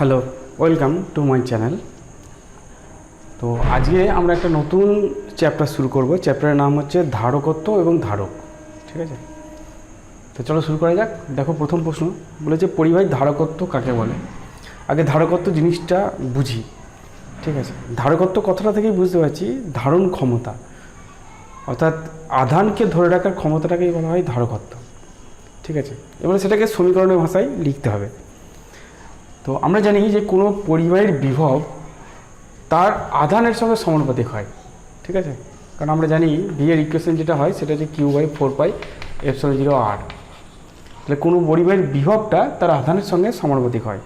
Hello, welcome to my channel. তো আজকে আমরা একটা নতুন চ্যাপ্টার শুরু করব। চ্যাপ্টারের নাম হচ্ছে ধারকত্ব এবং ধারক। ঠিক আছে, তো চলো শুরু করা যাক। দেখো, প্রথম প্রশ্ন বলেছে পরিবাহীর ধারকত্ব কাকে বলে। আগে ধারকত্ব জিনিসটা বুঝি। ঠিক আছে, ধারকত্ব কথাটা থেকেই বুঝতে পারছি ধারণ ক্ষমতা, অর্থাৎ আধানকে ধরে রাখার ক্ষমতাটাকেই বলা হয় ধারকত্ব। ঠিক আছে, এবারে সেটাকে সমীকরণের ভাষায় লিখতে হবে। তো আমরা জানি যে কোনো পরিবাহীর বিভব তার আধানের সঙ্গে সমানুপাতিক হয়। ঠিক আছে, কারণ আমরা জানি ভি এর ইকুয়েশন যেটা হয় সেটা হচ্ছে Q/4πε0R। তাহলে কোনো পরিবাহীর বিভবটা তার আধানের সঙ্গে সমানুপাতিক হয়।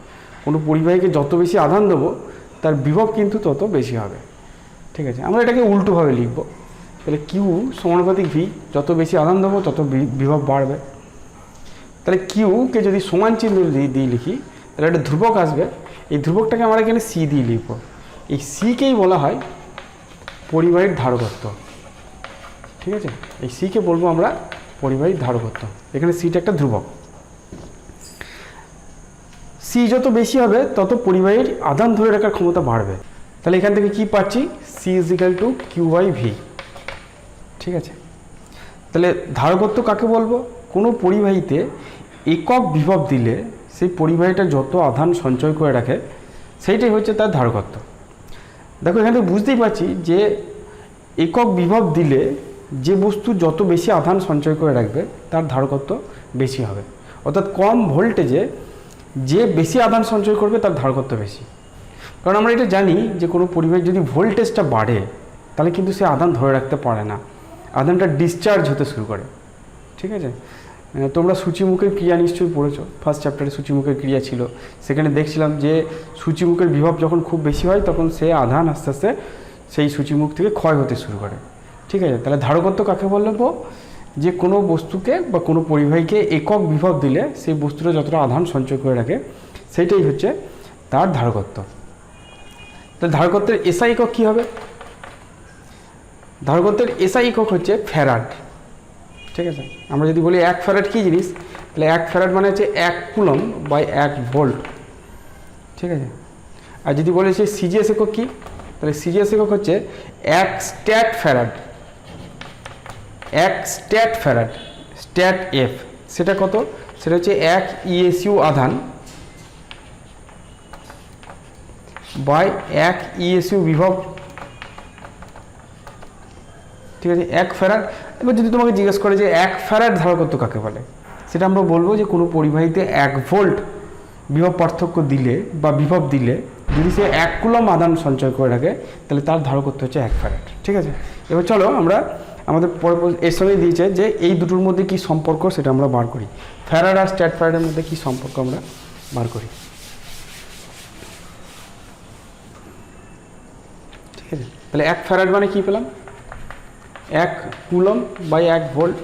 কোনো পরিবাহীকে যত বেশি আধান দেবো তার বিভব কিন্তু তত বেশি হবে। ঠিক আছে, আমরা এটাকে উল্টোভাবে লিখব। তাহলে কিউ সমানুপাতিক ভি, যত বেশি আধান দেবো তত বিভব বাড়বে। তাহলে কিউকে যদি সমান চিহ্ন দিয়ে লিখি তাহলে একটা ধ্রুবক আসবে। এই ধ্রুবকটাকে আমরা এখানে সি দিয়ে লিখব। এই সিকেই বলা হয় পরিবাহীর ধারকত্ব। ঠিক আছে, এই সিকে বলবো আমরা পরিবাহীর ধারকত্ব। এখানে সিটা একটা ধ্রুবক। সি যত বেশি হবে তত পরিবাহীর আধান ধরে রাখার ক্ষমতা বাড়বে। তাহলে এখান থেকে কি পাচ্ছি, সি = Q/V। ঠিক আছে, তাহলে ধারকত্ব কাকে বলবো, কোনো পরিবাহীতে একক বিভব দিলে সেই পরিবাহীটা যত আধান সঞ্চয় করে রাখে সেইটাই হচ্ছে তার ধারকত্ব। দেখো, এখান থেকে বুঝতেই পারছি যে একক বিভব দিলে যে বস্তু যত বেশি আধান সঞ্চয় করে রাখবে তার ধারকত্ব বেশি হবে। অর্থাৎ কম ভোল্টেজে যে বেশি আধান সঞ্চয় করবে তার ধারকত্ব বেশি। কারণ আমরা এটা জানি যে কোনো পরিবাহীর যদি ভোল্টেজটা বাড়ে তাহলে কিন্তু সে আধান ধরে রাখতে পারে না, আধানটা ডিসচার্জ হতে শুরু করে। ঠিক আছে, তোমরা সূচিমুখের ক্রিয়া নিশ্চয়ই পড়েছো। ফার্স্ট চ্যাপ্টারে সূচিমুখের ক্রিয়া ছিল, সেখানে দেখছিলাম যে সূচিমুখের বিভব যখন খুব বেশি হয় তখন সে আধান আস্তে আস্তে সেই সূচিমুখ থেকে ক্ষয় হতে শুরু করে। ঠিক আছে, তাহলে ধারকত্ব কাকে বলবো, যে কোনো বস্তুকে বা কোনো পরিবাহীকে একক বিভব দিলে সেই বস্তুটা যতটা আধান সঞ্চয় করে রাখে সেইটাই হচ্ছে তার ধারকত্ব। তাহলে ধারকত্বের এসআই একক কী হবে, ধারকত্বের এসআই একক হচ্ছে ফ্যারাড। ঠিক আছে, আমরা যদি বলি 1 ফ্যারাড কী জিনিস, তাহলে 1 ফ্যারাড মানে হচ্ছে 1 কুলম বাই 1 ভোল্ট। ঠিক আছে, আর যদি বলে সে সিজিএস একক কী, তাহলে সিজিএস একক হচ্ছে 1 stat farad. 1 stat farad, stat F সেটা কত, সেটা হচ্ছে 1 ইএসইউ আধান বাই 1 ইএসইউ বিভব। ঠিক আছে, 1 ফ্যারাড। এবার যদি তোমাকে জিজ্ঞেস করে যে 1 ফ্যারাড ধারকত্ব কাকে বলে, সেটা আমরা বলবো যে কোনো পরিবাহীতে 1 ভোল্ট বিভব পার্থক্য দিলে বা বিভব দিলে যদি সে 1 কুলম আধান সঞ্চয় করে রাখে তাহলে তার ধারকত্ব হচ্ছে 1 ফ্যারাড। ঠিক আছে, এবার চলো আমরা আমাদের এর সঙ্গে দিয়েছে যে এই দুটোর মধ্যে কি সম্পর্ক সেটা আমরা বার করি। ফ্যারাড আর স্ট্যাট ফ্যারাডের মধ্যে কি সম্পর্ক আমরা বার করি। ঠিক আছে, তাহলে 1 ফ্যারাড মানে কি পেলাম, 1 কুলম বাই 1 ভোল্ট।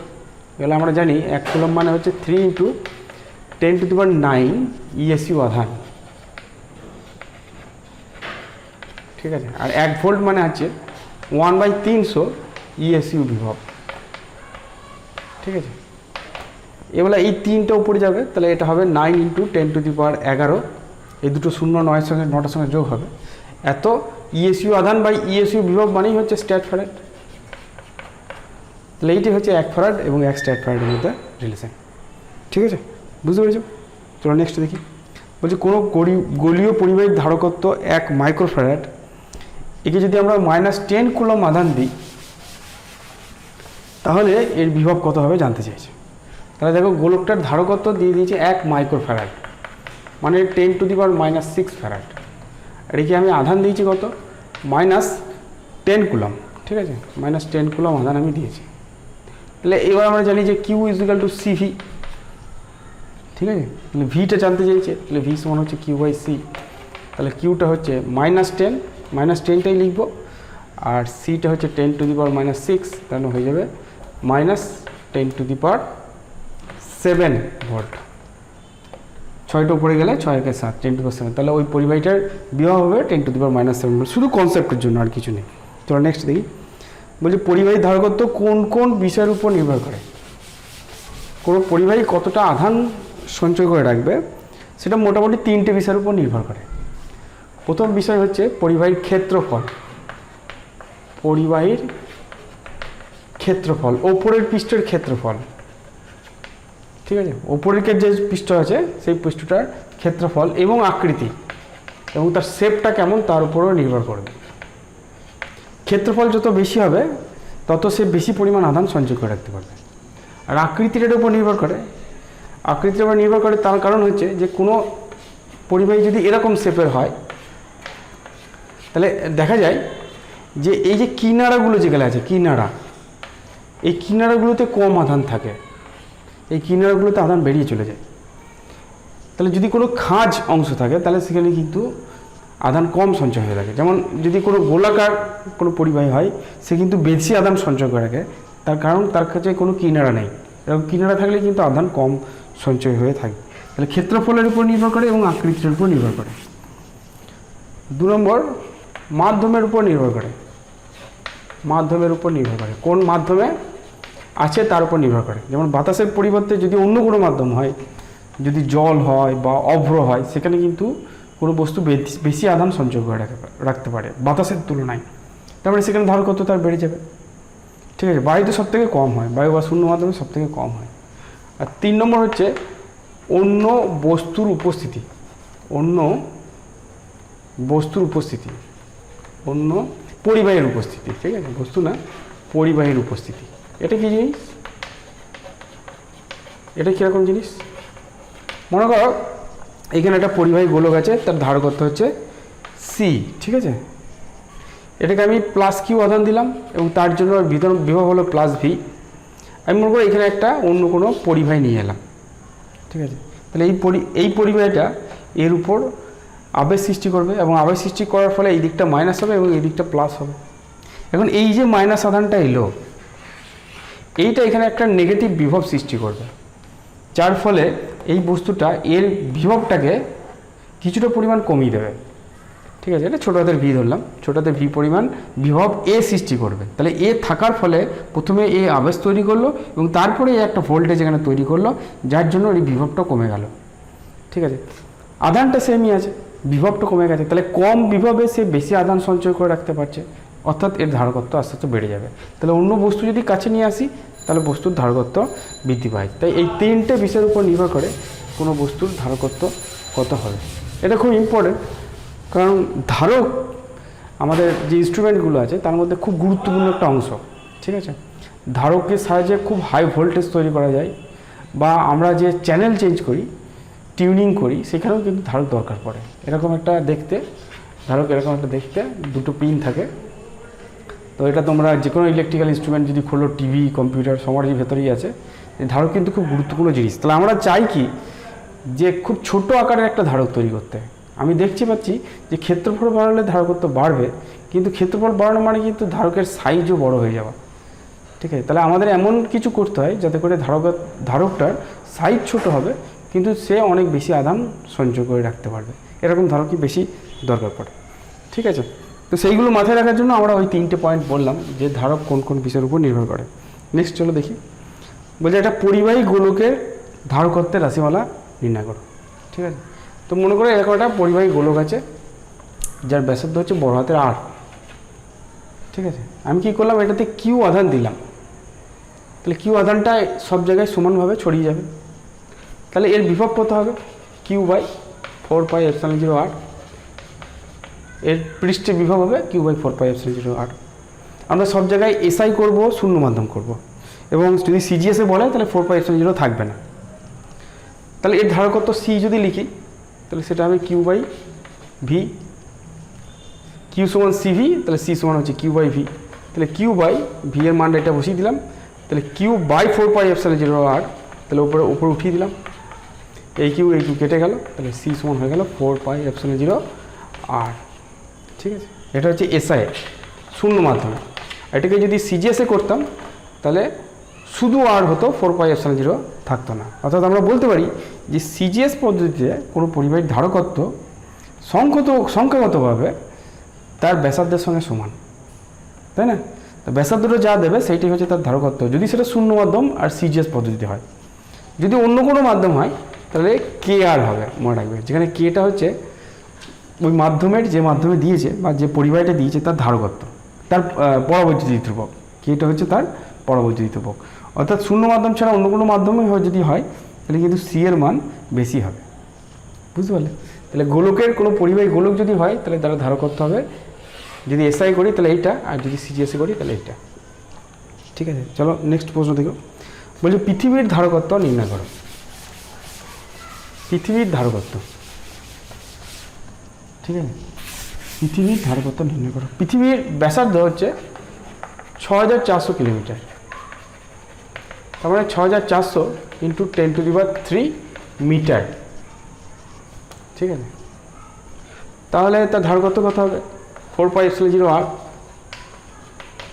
এগুলো আমরা জানি 1 কুলম মানে হচ্ছে 3 × 10⁹ ইএসইউ আধান। ঠিক আছে, আর 1 ভোল্ট মানে হচ্ছে 1/300 ইএসইউ বিভব। ঠিক আছে, এবার এই 3টা উপরে যাবে, তাহলে এটা হবে 9 × 10⁻11। এই দুটো শূন্য 9-এর সঙ্গে 9টার সঙ্গে যোগ হবে। এত ইএসইউ আধান বাই ইএসইউ বিভব মানেই হচ্ছে স্ট্যাট ফ্যারাড। তাহলে এইটি হচ্ছে 1 ফ্যারাড এবং 1 স্ট্যাট ফ্যারাডের মধ্যে রিলেশন। ঠিক আছে, বুঝতে পেরেছো? চলো নেক্সট দেখি। বলছি কোনো গোলীয় পরিবাহীর ধারকত্ব 1 মাইক্রোফ্যারাড, একে যদি আমরা -10 কুলম আধান দিই তাহলে এর বিভব কত হবে জানতে চাইছে। তাহলে দেখো, গোলকটার ধারকত্ব দিয়ে দিয়েছে 1 মাইক্রোফ্যারাড মানে 10⁻⁻6 ফ্যারাড। আর একে আমি আধান দিয়েছি কত, -10 কুলম। ঠিক আছে, -10 কুলম আধান আমি দিয়েছি। তাহলে এবার আমরা জানি যে কিউ = CV। ঠিক আছে, তাহলে ভিটা জানতে চাইছে, তাহলে ভি সমান হচ্ছে Q/C। তাহলে কিউটা হচ্ছে -10, -10টাই লিখবো, আর সিটা হচ্ছে 10⁻⁻6, তাহলে হয়ে যাবে -10⁻7 ভোল্ট। 6টা উপরে গেলে 6 × 7 10⁻7, তাহলে ওই পরিবাহীটার বিভব হবে 10⁻7 ভোল্ট। শুধু কনসেপ্টের জন্য, আর কিছু নেই। চলো নেক্সট দেখি। বলছি পরিবাহীর ধারকত্ব কোন কোন বিষয়ের উপর নির্ভর করে। কোনো পরিবাহী কতটা আধান সঞ্চয় করে রাখবে সেটা মোটামুটি 3টে বিষয়ের উপর নির্ভর করে। প্রথম বিষয় হচ্ছে পরিবাহীর ক্ষেত্রফল। পরিবাহীর ক্ষেত্রফল, ওপরের পৃষ্ঠের ক্ষেত্রফল, ঠিক আছে, ওপরের যে পৃষ্ঠ আছে সেই পৃষ্ঠটার ক্ষেত্রফল এবং আকৃতি এবং তার শেপটা কেমন তার উপরও নির্ভর করবে। ক্ষেত্রফল যত বেশি হবে তত সে বেশি পরিমাণ আধান সঞ্চয় করে রাখতে পারবে। আর আকৃতির উপর নির্ভর করে, আকৃতির উপর নির্ভর করে তার কারণ হচ্ছে যে কোনো পরিবাহী যদি এরকম শেপের হয় তাহলে দেখা যায় যে এই যে কিনারাগুলো যেগুলো আছে, কিনারা, এই কিনারাগুলোতে কম আধান থাকে, এই কিনারাগুলোতে আধান বেরিয়ে চলে যায়। তাহলে যদি কোনো খাঁজ অংশ থাকে তাহলে সেখানে কিন্তু আধান কম সঞ্চয় হয়ে থাকে। যেমন যদি কোনো গোলাকার কোনো পরিবাহী হয় সে কিন্তু বেশি আধান সঞ্চয় করে রাখে, তার কারণ তার কাছে কোনো কিনারা নেই। এরকম কিনারা থাকলে কিন্তু আধান কম সঞ্চয় হয়ে থাকে। তাহলে ক্ষেত্রফলের উপর নির্ভর করে এবং আকৃতির উপর নির্ভর করে। 2 নম্বর, মাধ্যমের উপর নির্ভর করে। মাধ্যমের উপর নির্ভর করে, কোন মাধ্যমে আছে তার উপর নির্ভর করে। যেমন বাতাসের পরিবর্তে যদি অন্য কোনো মাধ্যম হয়, যদি জল হয় বা অভ্র হয়, সেখানে কিন্তু কোনো বস্তু বেশি আধান সঞ্চয় করে রাখতে পারে বাতাসের তুলনায়, তারপরে সেখানে ধারকত্ব তার বেড়ে যাবে। ঠিক আছে, বায়ুতে সব থেকে কম হয়, বায়ু বা শূন্য মাধ্যমে সব থেকে কম হয়। আর 3 নম্বর হচ্ছে অন্য বস্তুর উপস্থিতি। অন্য বস্তুর উপস্থিতি, অন্য পরিবাহীর উপস্থিতি। ঠিক আছে, বস্তু না, পরিবাহীর উপস্থিতি। এটা কি জিনিস? এটা কীরকম জিনিস? মনে করো এখানে একটা পরিবাহী গোলক আছে, তার ধারকত্ব হচ্ছে সি। ঠিক আছে, এটাকে আমি প্লাস কিউ আধান দিলাম এবং তার জন্য বিভব হলো প্লাস ভি। আমি মনে করি এখানে একটা অন্য কোনো পরিবাহী নিয়ে এলাম। ঠিক আছে, তাহলে এই পরিবাহীটা এর উপর আবেশ সৃষ্টি করবে এবং আবেশ সৃষ্টি করার ফলে এই দিকটা মাইনাস হবে এবং এই দিকটা প্লাস হবে। এখন এই যে মাইনাস আধানটা এলো, এইটা এখানে একটা নেগেটিভ বিভব সৃষ্টি করবে, যার ফলে এই বস্তুটা এর বিভবটাকে কিছুটা পরিমাণ কমিয়ে দেবে। ঠিক আছে, এটা ছোটো হাতের ভি ধরলাম, ছোটো হাতের ভি পরিমাণ বিভব এ সৃষ্টি করবে। তাহলে এ থাকার ফলে প্রথমে এ আবেশ তৈরি করলো এবং তারপরে একটা ভোল্টেজ এখানে তৈরি করলো, যার জন্য এই বিভবটা কমে গেল। ঠিক আছে, আধানটা সেমই আছে, বিভবটা কমে গেছে, তাহলে কম বিভবে সে বেশি আধান সঞ্চয় করে রাখতে পারছে, অর্থাৎ এর ধারকত্ব আস্তে আস্তে বেড়ে যাবে। তাহলে অন্য বস্তু যদি কাছে নিয়ে আসি তাহলে বস্তুর ধারকত্ব বৃদ্ধি পায়। তাই এই 3টে বিষয়ের উপর নির্ভর করে কোনো বস্তুর ধারকত্ব কত হবে। এটা খুব ইম্পর্টেন্ট, কারণ ধারক আমাদের যে ইনস্ট্রুমেন্টগুলো আছে তার মধ্যে খুব গুরুত্বপূর্ণ একটা অংশ। ঠিক আছে, ধারকের সাহায্যে খুব হাই ভোল্টেজ তৈরি করা যায়, বা আমরা যে চ্যানেল চেঞ্জ করি, টিউনিং করি, সেখানেও কিন্তু ধারক দরকার পড়ে। এরকম একটা দেখতে ধারক, এরকম একটা দেখতে 2টো পিন থাকে। তো এটা তোমরা যে কোনো ইলেকট্রিক্যাল ইনস্ট্রুমেন্ট যদি খোলো, টিভি, কম্পিউটার, সমাজের ভেতরেই আছে। ধারক কিন্তু খুব গুরুত্বপূর্ণ জিনিস। তাহলে আমরা চাই কি যে খুব ছোট আকারের একটা ধারক তৈরি করতে। আমি দেখতে পাচ্ছি যে ক্ষেত্রফল বাড়ালে ধারকত্ব বাড়বে, কিন্তু ক্ষেত্রফল বাড়ানো মানে কিন্তু ধারকের সাইজও বড় হয়ে যাওয়া। ঠিক আছে, তাহলে আমাদের এমন কিছু করতে হয় যাতে করে ধারকটার সাইজ ছোট হবে কিন্তু সে অনেক বেশি আধান সঞ্চয় করে রাখতে পারবে। এরকম ধারকই বেশি দরকার পড়ে। ঠিক আছে, তো সেইগুলো মাথায় রাখার জন্য আমরা ওই 3টে পয়েন্ট বললাম যে ধারক কোন কোন বিষয়ের উপর নির্ভর করে। নেক্সট চলো দেখি, বলছে একটা পরিবাহী গোলকের ধারকত্বের রাশিমালা নির্ণয় করো। ঠিক আছে, তো মনে করো এরকম একটা পরিবাহী গোলক আছে যার ব্যাসার্ধ হচ্ছে বড় হাতের আর। ঠিক আছে, আমি কি করলাম, এটাতে কিউ আধান দিলাম, তাহলে কিউ আধানটা সব জায়গায় সমানভাবে ছড়িয়ে যাবে। তাহলে এর বিভব কত হবে? Q by 4πε0r। এর পৃষ্ঠে বিভব হবে কিউ বাই 4πε0r। আমরা সব জায়গায় এসআই করব, শূন্য মাধ্যম করব, এবং যদি সিজিএসে বলে তাহলে 4πε0 থাকবে না। তাহলে এর ধারকত্ব সি যদি লিখি তাহলে সেটা হবে কিউ বাই ভি। কিউ সমান সিভি, তাহলে সি সমান হচ্ছে কিউ বাই ভি। তাহলে কিউ বাই ভি এর মানটা এটা বসিয়ে দিলাম, তাহলে কিউ বাই 4πε0r, তাহলে উপরে উঠিয়ে দিলাম, এই কিউ কেটে গেল, তাহলে সি সমান হয়ে গেল 4πε0r। ঠিক আছে, এটা হচ্ছে এসআই শূন্য মাধ্যমে। এটাকে যদি সিজিএসে করতাম তাহলে শুধু আর হতো, 4πε0 থাকতো না। অর্থাৎ আমরা বলতে পারি যে সিজিএস পদ্ধতিতে কোনো পরিবাহীর ধারকত্ব সংখ্যাগতভাবে তার ব্যাসার্ধের সঙ্গে সমান, তাই না? তো ব্যাসার্ধটা যা দেবে সেইটাই হচ্ছে তার ধারকত্ব, যদি সেটা শূন্য মাধ্যম আর সিজিএস পদ্ধতিতে হয়। যদি অন্য কোনো মাধ্যম হয় তাহলে কে আর হবে, মনে রাখবে, যেখানে কেটা হচ্ছে ওই মাধ্যমের যে মাধ্যমে দিয়েছে বা যে পরিবাহীটা দিয়েছে তার ধারকত্ব, তার পরাবৈদ্যুতিক ধ্রুবক, কি এটা হচ্ছে তার পরাবৈদ্যুতিক ধ্রুবক। অর্থাৎ শূন্য মাধ্যম ছাড়া অন্য কোনো মাধ্যমে যদি হয় তাহলে কিন্তু সি এর মান বেশি হবে, বুঝতে পারলে? তাহলে গোলকের কোনো পরিবাহী গোলক যদি হয় তাহলে তার ধারকত্ব হবে, যদি এসআই করি তাহলে এইটা, আর যদি সিজিএসএ করি তাহলে এইটা। ঠিক আছে, চলো নেক্সট প্রশ্ন দেখো। বলছে পৃথিবীর ধারকত্ব নির্ণয় করো। পৃথিবীর ধারকত্ব, ঠিক আছে, পৃথিবীর ধারকত্ব নির্ণয় করো। পৃথিবীর ব্যাসার্ধ হচ্ছে 6400 কিলোমিটার, তার মানে 6400 ইন্টু 10⁻³ মিটার, ঠিক আছে। তাহলে তার ধারকত্ব কত হবে? 4πε0r।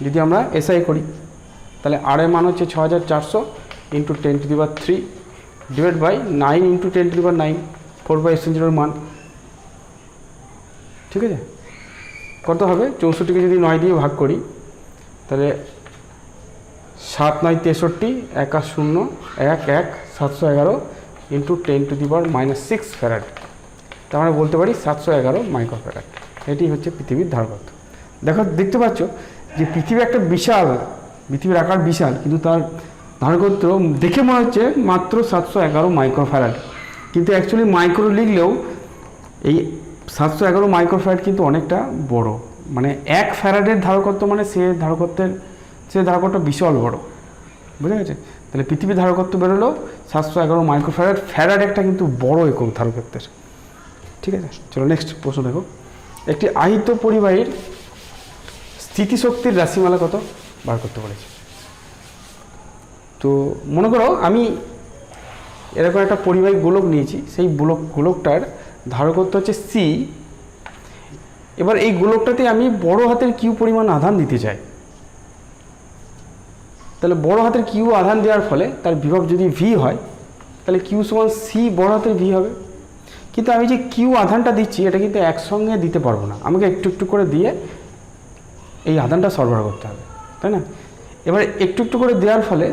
যদি আমরা এসআই করি তাহলে আর এর মান হচ্ছে 6400 ইন্টু 10⁻³ ডিভাইড বাই 9 ইন্টু 10⁹, 4πε0 মান, ঠিক আছে। কত হবে? 64কে যদি 9 দিয়ে ভাগ করি তাহলে 7 9 63, 1 আর 0 1 1, 711 ইন্টু 10⁻⁻6 ফ্যারাড, তার মানে বলতে পারি 711 মাইক্রোফ্যারাড। এটি হচ্ছে পৃথিবীর ধারকত্ব। দেখো, দেখতে পাচ্ছ যে পৃথিবী একটা বিশাল, পৃথিবীর আকার বিশাল, কিন্তু তার ধারকত্ব দেখে মনে হচ্ছে মাত্র 711 মাইক্রোফ্যারাড, কিন্তু অ্যাকচুয়ালি মাইক্রো লিখলেও এই 711 মাইক্রোফ্যারাড কিন্তু অনেকটা বড়, মানে 1 ফ্যারাডের ধারকত্ব মানে সে ধারকত্ব বিশাল বড়, বুঝা গেছে? তাহলে পৃথিবীর ধারকত্ব বেরোলো 711 মাইক্রোফ্যারাড। ফ্যারাড একটা কিন্তু বড় একক ধারকত্বের, ঠিক আছে। চলো নেক্সট প্রশ্ন দেখো। একটি আহিত পরিবাহীর স্থিতিশক্তির রাশিমালা কত বার করতে বলেছে। তো মনে করো আমি এরকম একটা পরিবাহী গোলক নিয়েছি, সেই গোলকটার ধারকত্ব হচ্ছে সি। এবার এই গোলকটাতে আমি বড় হাতের কিউ পরিমাণ আধান দিতে চাই, তাহলে বড় হাতের কিউ আধান দেওয়ার ফলে তার বিভব যদি ভি হয় তাহলে কিউ সমান সি বড় হাতের ভি হবে। কিন্তু আমি যে কিউ আধানটা দিচ্ছি এটা কিন্তু একসঙ্গে দিতে পারবো না, আমাকে একটু একটু করে দিয়ে এই আধানটা সরবরাহ করতে হবে, তাই না? এবার একটু একটু করে দেওয়ার ফলে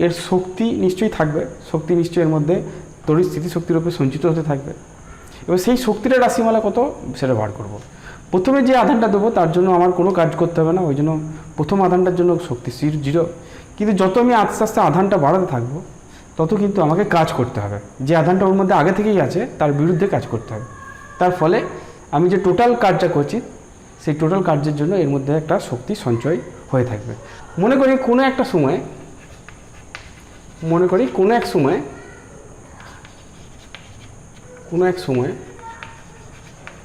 এর শক্তি নিশ্চয়ই থাকবে, শক্তি নিশ্চয়ই এর মধ্যে তড়িৎ স্থিতিশক্তির উপরে সঞ্চিত হতে থাকবে। এবার সেই শক্তিটা রাশিমালা কত সেটা বার করব। প্রথমে যে আধানটা দেবো তার জন্য আমার কোনো কাজ করতে হবে না, ওই জন্য প্রথম আধানটার জন্য শক্তি 0। কিন্তু যত আমি আস্তে আস্তে আধানটা বাড়াতে থাকবো তত কিন্তু আমাকে কাজ করতে হবে, যে আধানটা ওর মধ্যে আগে থেকেই আছে তার বিরুদ্ধে কাজ করতে হবে। তার ফলে আমি যে টোটাল কাজটা করছি সেই টোটাল কার্যের জন্য এর মধ্যে একটা শক্তি সঞ্চয় হয়ে থাকবে। মনে করি কোনো এক সময়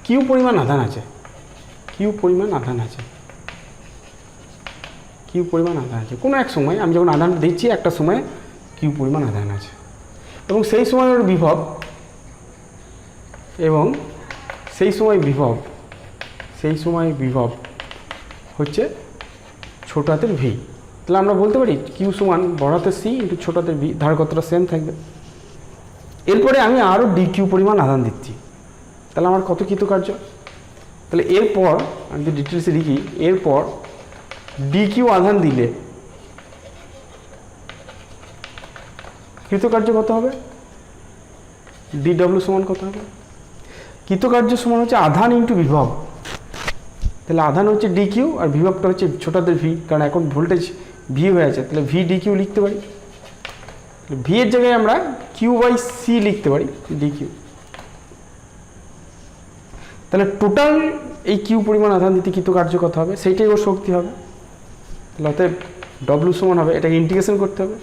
কিউ পরিমাণ আধান আছে, কোনো এক সময় আমি যখন আধান দিচ্ছি একটা সময় কিউ পরিমাণ আধান আছে, এবং সেই সময় ওর বিভব, এবং সেই সময় বিভব হচ্ছে ছোট হাতের ভি। তাহলে আমরা বলতে পারি কিউ সমান বড় হাতের সি ইন্টু ছোট হাতের ভি, ধারকত্বটা সেম থাকবে। এরপরে আমি আরও ডি কিউ পরিমাণ আধান দিচ্ছি, তাহলে আমার কত কৃতকার্য? তাহলে এরপর আমি যদি ডিটেলসে লিখি, এরপর ডি কিউ আধান দিলে কৃতকার্য কত হবে? ডিডব্লিউ সমান কত হবে? কৃতকার্য সমান হচ্ছে আধান ইন্টু বিভব। তাহলে আধান হচ্ছে ডি কিউ আর বিভবটা হচ্ছে ছোটাদের ভি, কারণ এখন ভোল্টেজ ভি হয়ে আছে, তাহলে ভি ডি কিউ লিখতে পারি। ভি এর জায়গায় আমরা কিউ বাই সি লিখতে পারি ডি কিউ। তাহলে টোটাল এই কিউ পরিমাণ আধান দিতে কৃতকার্য কত হবে সেইটাই ওর শক্তি হবে। তাহলে অতএব ডব্লিউ সমান হবে, এটাকে ইন্টিগ্রেশন করতে হবে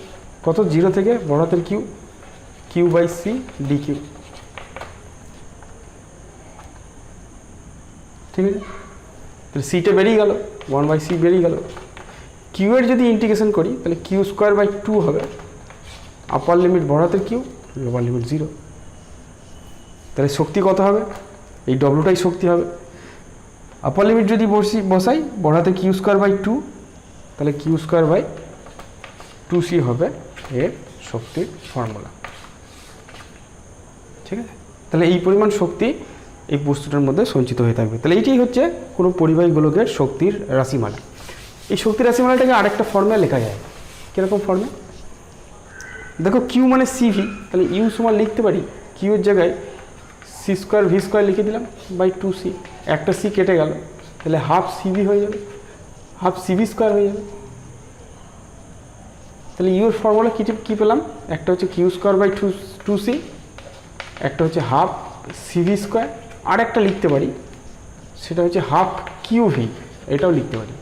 কত, 0 থেকে বড় হাতের Q by C D Q, ঠিক আছে। তাহলে সিটা বেরিয়ে গেল, 1/c বেরিয়ে গেল। কিউ এর যদি ইন্টিগ্রেশন করি তাহলে কিউ স্কোয়ার বাই 2 হবে, আপার লিমিট বড় হাতের কিউ, লোয়ার লিমিট 0। তাহলে শক্তি কত হবে? এই ডব্লুটাই শক্তি হবে। আপার লিমিট যদি বসাই বড় হাতের কিউ স্কোয়ার বাই 2, তাহলে কিউ স্কোয়ার বাই 2c হবে এর শক্তির ফর্মুলা, ঠিক আছে। তাহলে এই পরিমাণ শক্তি এই বস্তুটার মধ্যে সঞ্চিত হয়ে থাকবে। তাহলে এইটাই হচ্ছে কোনো পরিবাহী গোলকের শক্তির রাশিমালা। এই শক্তির রাশিমালাটাকে আরেকটা ফর্মে লেখা যায়, কীরকম ফর্মে? দেখো কিউ মানে সিভি, তাহলে ইউ সমান লিখতে পারি কিউ এর জায়গায় c C square V square লিখে দিলাম বাই 2c, একটা সি কেটে গেল, তাহলে হাফ সিভি হয়ে যাবে, হাফ সিভি স্কোয়ার হয়ে যাবে। তাহলে ইউর ফর্মুলা কী পেলাম, একটা হচ্ছে কিউ স্কোয়ার বাই 2c, একটা হচ্ছে হাফ সিভি স্কোয়ার, আর একটা লিখতে পারি সেটা হচ্ছে হাফ কিউ ভি, এটাও লিখতে পারি।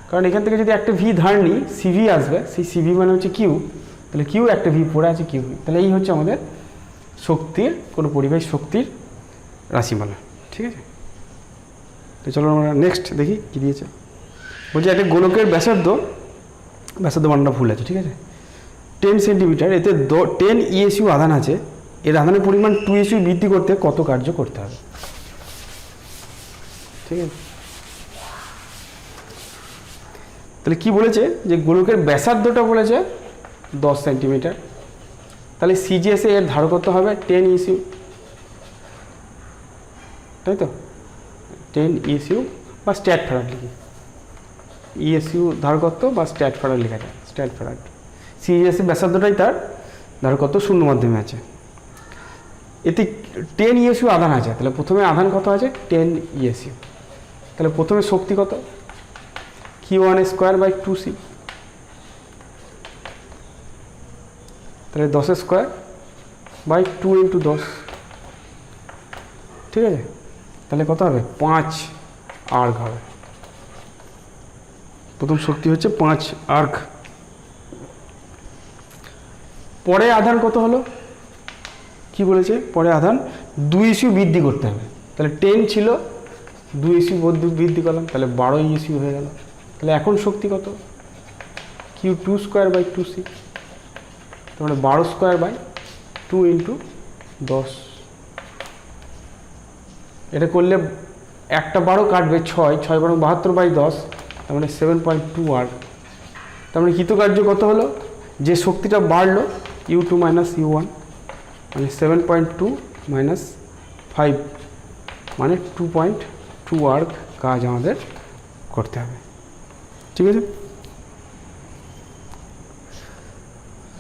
কারণ এখান থেকে যদি একটা ভি ধার নিই, সিভি আসবে, সেই সিভি মানে হচ্ছে কিউ, তাহলে কিউ একটা ভি পড়ে আছে কিউ ভি, তাহলে এই হচ্ছে আমাদের শক্তির, কোনো পরিবাহী শক্তির রাশিমালা। ঠিক আছে, তো চলো আমরা নেক্সট দেখি কী দিয়েছে। বলছে একটা গোলকের ব্যাসার্ধ মানটা ভুল আছে, ঠিক আছে, 10 সেন্টিমিটার, এতে 10 ইএসইউ আধান আছে, এর আধানের পরিমাণ 2 ইএসইউ বৃদ্ধি করতে কত কার্য করতে হবে। ঠিক আছে, তাহলে কি বলেছে যে গোলকের ব্যাসার্ধটা বলেছে 10 সেন্টিমিটার, তাহলে সিজিএসে এর ধারকত্ব হবে 10 ইএসইউ, তাই তো, 10 ইএসইউ বা স্ট্যাট ফ্যারাড লিখি, ইএসইউ ধারকত্ব বা স্ট্যাট ফ্যারাড লেখা যায়, স্ট্যাট ফ্যারাড। সিজিএসের ব্যাসার্ধটাই তার ধারকত্ব শূন্য মাধ্যমে আছে, এতে 10 ইএসইউ আধান আছে, তাহলে প্রথমে আধান কত আছে 10 ইএসইউ, তাহলে প্রথমে শক্তি কত, Q1 স্কোয়ার বাই 2c, তাহলে 10 স্কোয়ার বাই 2 ইন্টু 10, ঠিক আছে, তাহলে কত হবে 5 আর্ঘ হবে, প্রথম শক্তি হচ্ছে 5 আর্ঘ। পরে আধান কত হলো, কি বলেছে, পরে আধান 2 ইএসইউ বৃদ্ধি করতে হবে, তাহলে 10 ছিল 2 ইএসইউ বৃদ্ধি করলাম, তাহলে 12 ইএসইউ হয়ে গেল, তাহলে এখন শক্তি কত, Q2 স্কোয়ার বাই 2c, তাহলে 12 স্কোয়ার বাই 2 ইন্টু 10, এটা করলে একটা 12 কাটবে 6 12 72 বাই 10, তার মানে 7.2 আর্ঘ। তার মানে কৃতকার্য কত হলো, যে শক্তিটা বাড়লো U2 মাইনাস U1, মানে 7.2 মাইনাস 5 মানে 2.2 আর্ঘ কাজ আমাদের করতে হবে। ঠিক আছে,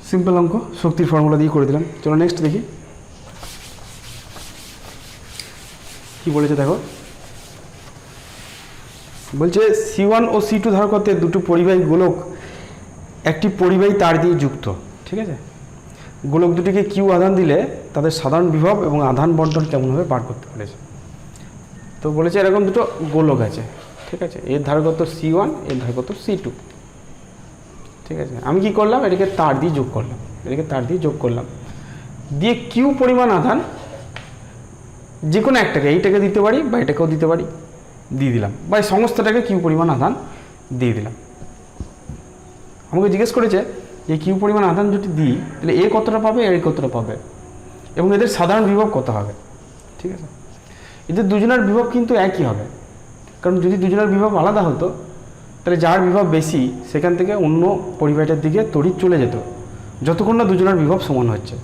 সিম্পল অঙ্ক, শক্তির ফর্মুলা দিয়ে করে দিলাম। চলো নেক্সট দেখি কি বলেছে, দেখো বলছে C1 ও C2 ধারকত্বের দুটো পরিবাহী গোলক একটি পরিবাহী তার দিয়ে যুক্ত। ঠিক আছে, গোলক দুটিকে কিউ আধান দিলে তাদের সাধারণ বিভব এবং আধান বন্টন কেমনভাবে বার করতে বলেছে। তো বলেছে এরকম দুটো গোলক আছে, ঠিক আছে, এর ধারকত্ব C1, এর ধারকত্ব C2। ঠিক আছে, আমি কি করলাম, এটাকে তার দিয়ে যোগ করলাম, দিয়ে কিউ পরিমাণ আধান যে কোনো একটাকে, এইটাকে দিতে পারি বা এটাকেও দিতে পারি, দিয়ে দিলাম, বা এই সমস্তটাকে কিউ পরিমাণ আধান দিয়ে দিলাম। আমাকে জিজ্ঞেস করেছে যে কিউ পরিমাণ আধান যদি দিই তাহলে এ কতটা পাবে, এ কতটা পাবে, এবং এদের সাধারণ বিভব কত হবে। ঠিক আছে, এদের দুজনের বিভব কিন্তু একই হবে, কারণ যদি দুজনের বিভব আলাদা হতো তাহলে যার বিভব বেশি সেখান থেকে অন্য পরিবাহীটার দিকে তড়িৎ চলে যেত, যতক্ষণ না দুজনের বিভব সমান হচ্ছে।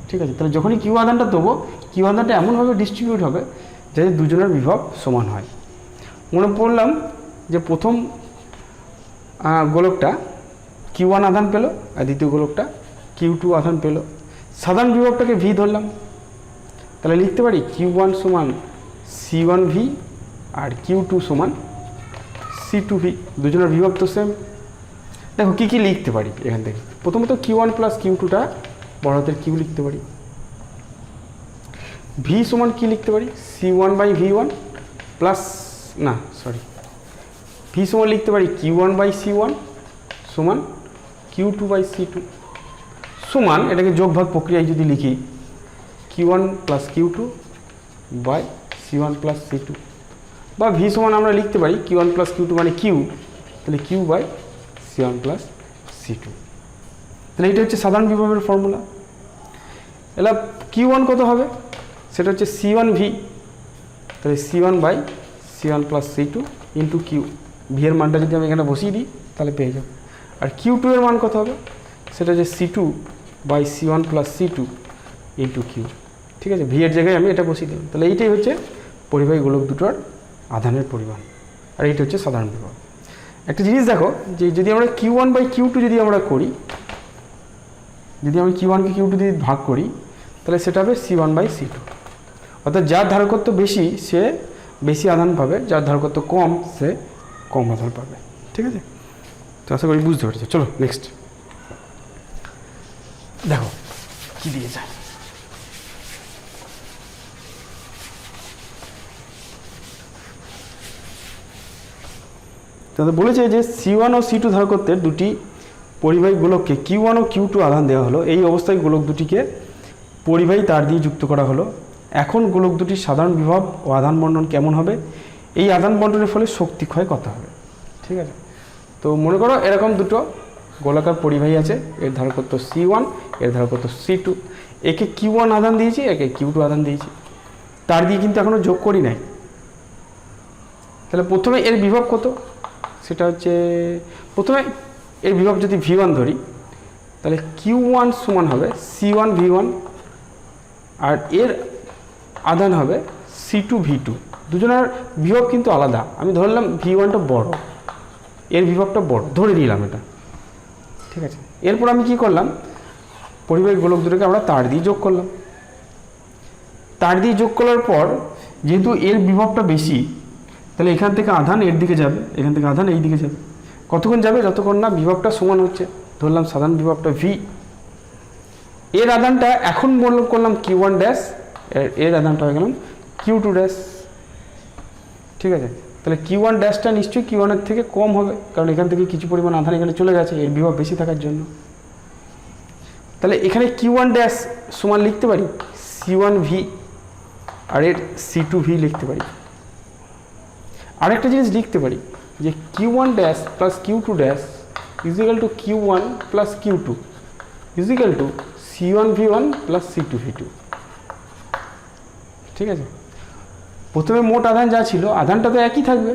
ঠিক আছে, তাহলে যখনই কিউ আধানটা দেবো, কিউ আধানটা এমনভাবে ডিস্ট্রিবিউট হবে যাতে দুজনের বিভব সমান হয়। মনে পড়লাম যে প্রথম গোলকটা Q1 আধান পেল আর দ্বিতীয় গোলকটা Q2 আধান পেল, সাধারণ বিভবটাকে ভি ধরলাম, তাহলে লিখতে পারি Q1 সমান C1V আর Q2 সমান C2V, দুজনের বিভব তো সেম। দেখো কী কী লিখতে পারি এখান থেকে, প্রথমত Q1 প্লাস Q2টা বড় হাতের কিউ লিখতে পারি, ভি সমান কি লিখতে পারি C1 বাই V1 প্লাস, না সরি, ভি সমান লিখতে পারি Q1 বাই C1 সমান Q2 বাই C2 সমান, এটাকে যোগ ভাগ প্রক্রিয়ায় যদি লিখি Q1 plus Q2 by C1 plus C2, বা ভি সমান আমরা লিখতে পারি Q1 প্লাস Q2 মানে Q, তাহলে Q by C1 plus C2। তাহলে এটা হচ্ছে সাধারণ বিভবের ফর্মুলা। এবার Q1 কত হবে, সেটা হচ্ছে C1V, তাহলে C1 by C1 plus C2 into Q, V এর মানটা যদি আমি এখানে বসিয়ে দিই তাহলে পেয়ে যাব। আর Q2 এর মান কত হবে, সেটা হচ্ছে C2 by C1 plus C2 into Q. ঠিক আছে, ভি এর জায়গায় আমি এটা বসিয়ে দিলাম, তাহলে এইটাই হচ্ছে পরিবাহী গোলক দুটোর আধানের পরিমাণ, আর এইটা হচ্ছে সাধারণ বিভব। একটা জিনিস দেখো, যে যদি আমরা Q1 বাই Q2 যদি আমরা করি, যদি আমি Q1 কে Q2 দিয়ে ভাগ করি তাহলে সেটা হবে C1 বাই C2, অর্থাৎ যার ধারকত্ব বেশি সে বেশি আধান পাবে, যার ধারকত্ব কম সে কম আধান পাবে। ঠিক আছে, তো আশা করি বুঝতে পেরেছি। চলো নেক্সট দেখো কি দিয়েছে। তাদের বলেছে যে C1 ও C2 ধারকত্বের দুটি পরিবাহী গোলককে Q1 ও Q2 আধান দেওয়া হলো। এই অবস্থায় গোলক দুটিকে পরিবাহী তার দিয়ে যুক্ত করা হলো। এখন গোলক দুটির সাধারণ বিভব ও আধান বণ্টন কেমন হবে? এই আদান বণ্টনের ফলে শক্তি ক্ষয় কত হবে? ঠিক আছে, তো মনে করো এরকম দুটো গোলাকার পরিবাহী আছে, এর ধারকত্ব C1, এর ধারকত্ব C2। একে Q1 আধান দিয়েছি, একে Q2 আধান দিয়েছি, তার দিয়ে কিন্তু এখনও যোগ করি নাই। তাহলে প্রথমে এর বিভব কত? সেটা হচ্ছে প্রথমে এর বিভব যদি V1 ধরি, তাহলে Q1 সমান হবে C1 V1, আর এর আধান হবে C2 V2। দুজনের বিভব কিন্তু আলাদা। আমি ধরলাম V1টা বড়, এর বিভবটা বড়, ধরে নিলাম এটা। ঠিক আছে, এরপর আমি কি করলাম, পরিবাহী গোলক দুটোকে আমরা তার দিয়ে যোগ করলাম। তার দিয়ে যোগ করার পর যেহেতু এর বিভবটা বেশি, তাহলে এখান থেকে আধান এর দিকে যাবে, এখান থেকে আধান এই দিকে যাবে। কতক্ষণ যাবে? যতক্ষণ না বিভবটা সমান হচ্ছে। ধরলাম সাধারণ বিভবটা V। এর আধানটা এখন করলাম Q1 ড্যাশ, এর আধানটা হয়ে গেলাম Q2 ড্যাশ। ঠিক আছে, তাহলে Q1 ড্যাশটা নিশ্চয়ই Q1 এর থেকে কম হবে, কারণ এখান থেকে কিছু পরিমাণ আধান এখানে চলে গেছে এর বিভব বেশি থাকার জন্য। তাহলে এখানে Q1 ড্যাশ সমান লিখতে পারি C1 V, আর এর C2 V লিখতে পারি। আরেকটা জিনিস লিখতে পারি যে Q1 dash plus Q2 dash equal to Q1 plus Q2 equal to C1 V1 plus C2 V2। ঠিক আছে, প্রথমে মোট আধান যা ছিল আধানটা তো একই থাকবে,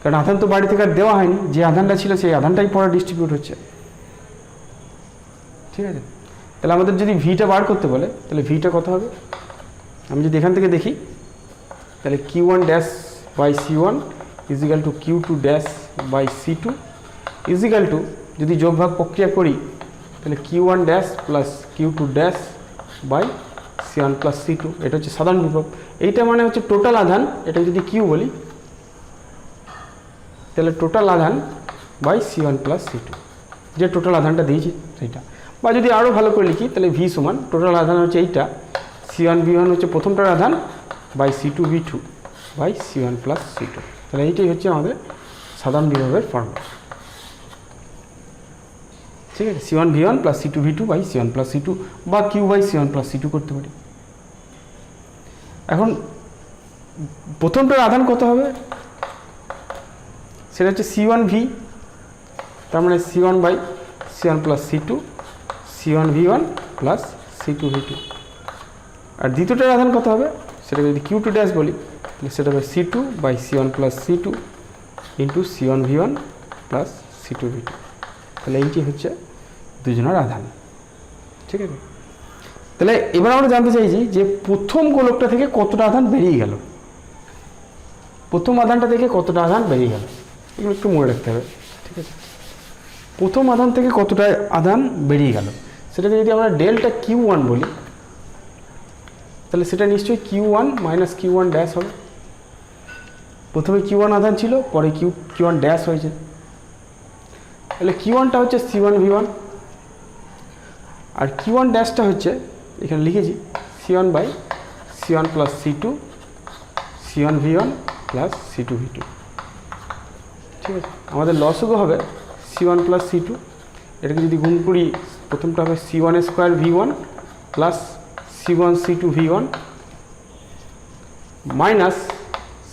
কারণ আধান তো বাড়ি থেকে আর দেওয়া হয়নি, যে আধানটা ছিল সেই আধানটাই পরে ডিস্ট্রিবিউট হচ্ছে। ঠিক আছে, তাহলে আমাদের যদি ভিটা বার করতে বলে, তাহলে ভিটা কত হবে? আমি যদি এখান থেকে দেখি, তাহলে Q1 dash by C1 equal to Q2 dash by C2 equal to, যদি যোগভাগ প্রক্রিয়া করি তাহলে Q1 dash plus Q2 dash by C1 plus C2। এটা হচ্ছে সাধারণ বিভব। এইটা মানে হচ্ছে টোটাল আধান। এটা যদি Q বলি তাহলে টোটাল আধান বাই C1 প্লাস C2, যে টোটাল আধানটা দিয়েছি সেইটা। বা যদি আরও ভালো করে লিখি তাহলে V সমান টোটাল আধান হচ্ছে এইটা, C1 V1 হচ্ছে প্রথমটার আধান by C2 V2 by C1 plus C2। তাহলে এইটাই হচ্ছে আমাদের সাধারণ বিভবের ফর্মুলা। ঠিক আছে, C1 V1 plus C2 V2 by C1 plus C2, বা Q by C1 plus C2 করতে পারি। এখন প্রথমটার আধান কত হবে? সেটা হচ্ছে C1 V, তার মানে C1 by C1 plus C2, C1 V1 plus C2 V2। আর দ্বিতীয়টার আধান কত হবে? সেটাকে যদি Q2 ড্যাশ বলি তাহলে সেটা হবে C2 by C1 plus C2 into C1 V1 plus C2 V2। তাহলে এইটি হচ্ছে দুজনের আধান। ঠিক আছে, তাহলে এবার আমরা জানতে চাইছি যে প্রথম গোলকটা থেকে কতটা আধান বেরিয়ে গেল, প্রথম আধানটা থেকে কতটা আধান বেরিয়ে গেল, এগুলো একটু মনে রাখতে হবে। ঠিক আছে, প্রথম আধান থেকে কতটা আধান বেরিয়ে গেল সেটাকে যদি আমরা ডেল্টা Q1 বলি, তাহলে সেটা নিশ্চয়ই Q1 মাইনাস Q1 ড্যাশ হবে। প্রথমে Q1 আধান ছিল, পরে Q1 ড্যাশ হয়েছে। তাহলে Q1টা হচ্ছে C1 V1, আর Q1 ড্যাশটা হচ্ছে এখানে লিখেছি C1 by C1 plus C2 C1 V1 plus C2 V2। ঠিক আছে, আমাদের লসগো হবে C1 প্লাস C2। এটাকে যদি গুণ করি প্রথমটা হবে C1 square V1 plus C1 C2 V1 minus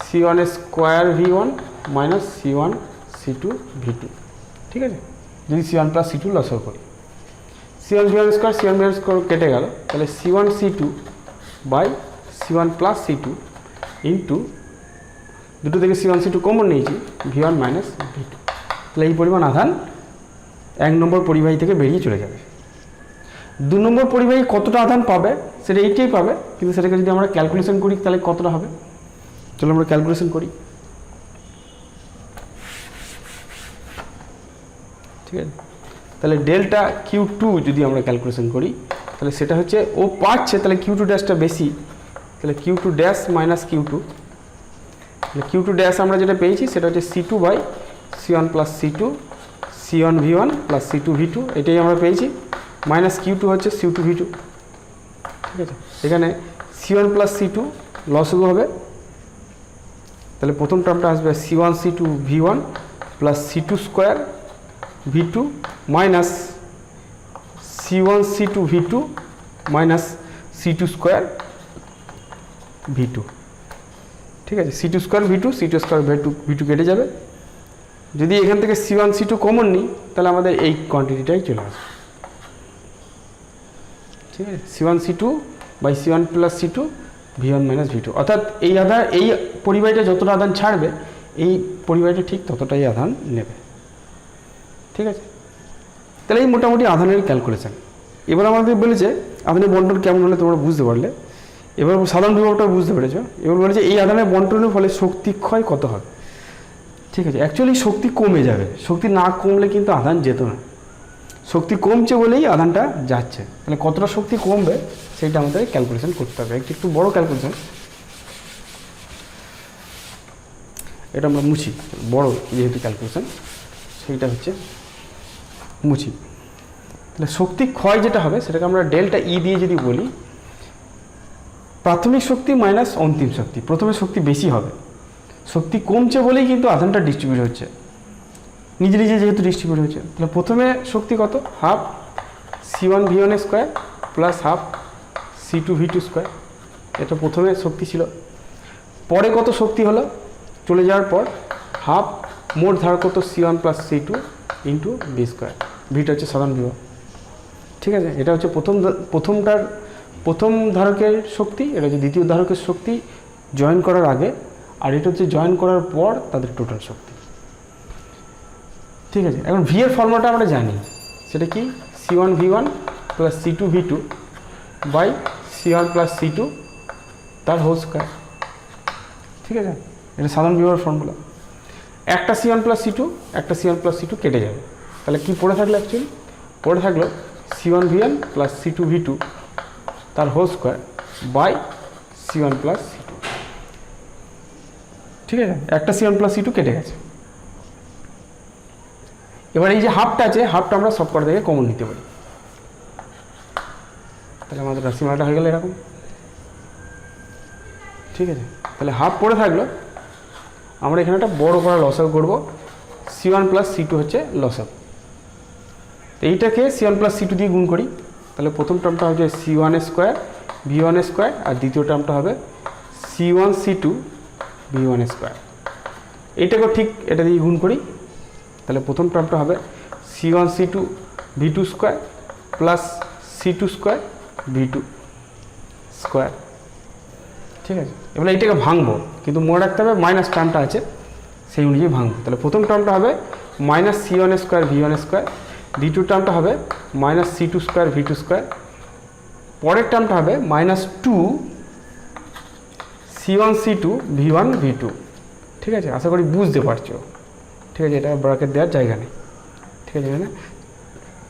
C1 square V1 minus C1 C2 V2। ঠিক আছে, যদি C1 প্লাস C2 লসগো করি, C1 V1 square C1 V1 square কেটে গেল, তাহলে C1 C2 by C1 plus C2 into দুটো থেকে C1 C2 common নিয়েছি V1 মাইনাস V2। তাহলে এই পরিমাণ আধান 1 নম্বর পরিবাহী থেকে বেরিয়ে চলে যাবে। 2 নম্বর পরিবাহী কতটা আধান পাবে সেটা এইটাই পাবে, কিন্তু সেটাকে যদি আমরা ক্যালকুলেশন করি তাহলে কতটা হবে, চলো আমরা ক্যালকুলেশন করি। ঠিক আছে, তাহলে ডেল্টা Q2 যদি আমরা ক্যালকুলেশন করি তাহলে সেটা হচ্ছে ও পাচ্ছে, তাহলে Q2 ড্যাশটা বেশি, তাহলে Q two dash minus Q two, তাহলে কিউ টু ড্যাশ আমরা যেটা পেয়েছি সেটা হচ্ছে C two by C one plus C two, C one V one plus C two V two, এটাই আমরা পেয়েছি। মাইনাস কিউ টু হচ্ছে সি টু ভি টু, ঠিক আছে। এখানে C one plus C two লসগু হবে, তাহলে প্রথম টার্মটা আসবে C one C two V one plus C two square V two minus C one C two V two minus C two square V two, ঠিক আছে। C two square V two, C two square V two কেটে যাবে। যদি এখান থেকে C one C two common নিই তাহলে আমাদের এই কোয়ান্টিটিটাই চলে আসবে, ঠিক আছে। C one C two by C one plus C two V one minus V two, অর্থাৎ এই আধান, এই পরিবাহীটা যতটা আধান ছাড়বে এই পরিবাহীটা ঠিক ততটাই আধান নেবে, ঠিক আছে। তাহলে এই মোটামুটি আধানের ক্যালকুলেশান। এবার আমাদের বলেছে আধানের বন্টন কেমন হলে তোমরা বুঝতে পারলে, এবার সাধারণ বিভাগটা বুঝতে পেরেছ। এবার বলেছে এই আধানের বন্টনের ফলে শক্তি ক্ষয় কত হবে, ঠিক আছে। অ্যাকচুয়ালি শক্তি কমে যাবে, শক্তি না কমলে কিন্তু আধান যেত না, শক্তি কমছে বলেই আধানটা যাচ্ছে। তাহলে কতটা শক্তি কমবে সেটা আমাদের ক্যালকুলেশন করতে হবে, একটু বড় ক্যালকুলেশন। এটা আমরা মুছি, বড় যেহেতু ক্যালকুলেশন সেইটা হচ্ছে মুছি। তাহলে শক্তি ক্ষয় যেটা হবে সেটাকে আমরা ডেল্টা ই দিয়ে যদি বলি, প্রাথমিক শক্তি মাইনাস অন্তিম শক্তি। প্রথমে শক্তি বেশি হবে, শক্তি কমছে বলেই কিন্তু আধানটা ডিস্ট্রিবিউট হচ্ছে, নিজে নিজে যেহেতু ডিস্ট্রিবিউট হচ্ছে। তাহলে প্রথমে শক্তি কত, half C one V one square plus half C two V two square, এটা প্রথমে শক্তি ছিল। পরে কত শক্তি হলো, চলে যাওয়ার পর হাফ মোট ধার কত C one plus C two into V square, ভিটা হচ্ছে সাধারণ বিভব, ঠিক আছে। এটা হচ্ছে প্রথম ধারকের শক্তি, এটা হচ্ছে দ্বিতীয় ধারকের শক্তি জয়েন করার আগে, আর এটা হচ্ছে জয়েন করার পর তাদের টোটাল শক্তি, ঠিক আছে। এখন ভি এর ফর্মুলাটা আমরা জানি, সেটা কি C one V one plus C two V two by C one plus C two তার হোল স্কোয়ার, ঠিক আছে। এটা সাধারণ বিভবের ফর্মুলা। একটা C one plus C two, একটা C one plus C two কেটে যাবে, তাহলে কি পড়ে থাকলো, অ্যাকচুয়ালি পড়ে থাকলো C one V one plus C two V two তার whole square by C one plus C two, ঠিক আছে। একটা C one plus C two কেটে গেছে। এবার এই যে হাফটা আছে, হাফটা আমরা সব কটা থেকে কমন নিতে পারি, তাহলে আমাদের রাশিমালাটা হয়ে গেল এরকম, ঠিক আছে। তাহলে হাফ পড়ে থাকলো, আমরা এখানে একটা বড় করা লসাগু করবো, C one plus C two হচ্ছে লসাগু। এইটাকে C one plus C two দিয়ে গুণ করি, তাহলে প্রথম টার্মটা হচ্ছে C one square V one square, আর দ্বিতীয় টার্মটা হবে C one C two V one square. এইটাকেও ঠিক এটা দিয়ে গুণ করি, তাহলে প্রথম টার্মটা হবে C one C two V two square plus C two square V two square, ঠিক আছে। এবার এইটাকে ভাঙবো, কিন্তু মনে রাখতে হবে মাইনাস টার্মটা আছে সেই অনুযায়ী ভাঙবো। তাহলে প্রথম টার্মটা হবে minus C one square V one square, দ্বিতীয় টার্মটা হবে minus C two square V two square, পরের টার্মটা হবে minus two C one C two V one V two, ঠিক আছে। আশা করি বুঝতে পারছো, ঠিক আছে। এটা ব্র্যাকেট দেওয়ার জায়গা নেই, ঠিক আছে। এখানে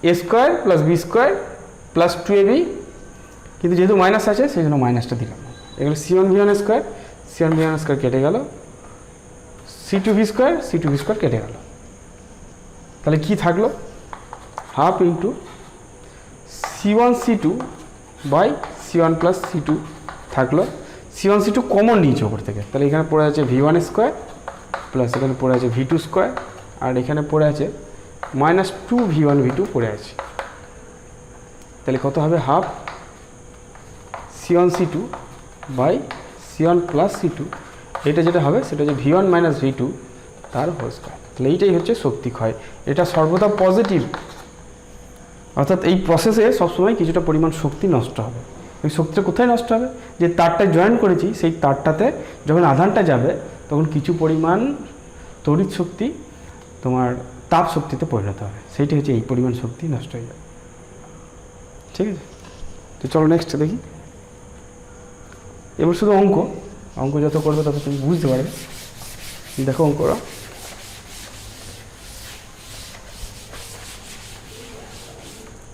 A square plus B square plus two A B, কিন্তু যেহেতু মাইনাস আছে সেই জন্য মাইনাসটা দিলাম। এগুলো C one V one square, C one V one square কেটে গেল, সি টু ভি স্কোয়ার কেটে গেল, তাহলে কি থাকলো, half into C one C two by C one plus C two থাকলো। C one C two common নিয়েছে ওপর থেকে, তাহলে এখানে পড়ে আছে ভি ওয়ান স্কোয়ার প্লাস এখানে পড়ে আছে ভি টু স্কোয়ার, আর এখানে পড়ে আছে minus two V one V two পড়ে আছে, তাহলে কত হবে half C one C two by C one plus C two, এটা যেটা হবে সেটা হচ্ছে V one minus V two তার হোল স্কোয়ার। তাহলে এইটাই হচ্ছে শক্তি ক্ষয়, এটা সর্বদা পজিটিভ, অর্থাৎ এই প্রসেসে সবসময় কিছুটা পরিমাণ শক্তি নষ্ট হবে। এই শক্তিটা কোথায় নষ্ট হবে, যে তারটা জয়েন করেছি সেই তারটাতে যখন আধানটা যাবে তখন কিছু পরিমাণ তড়িৎ শক্তি তোমার তাপ শক্তিতে পরিণত হবে, সেইটি হচ্ছে এই পরিমাণ শক্তি নষ্ট হয়ে যাবে, ঠিক আছে। তো চলো নেক্সট দেখি। এবার শুধু অঙ্ক যত করবে তত তুমি বুঝতে পারবে। দেখো অঙ্করা,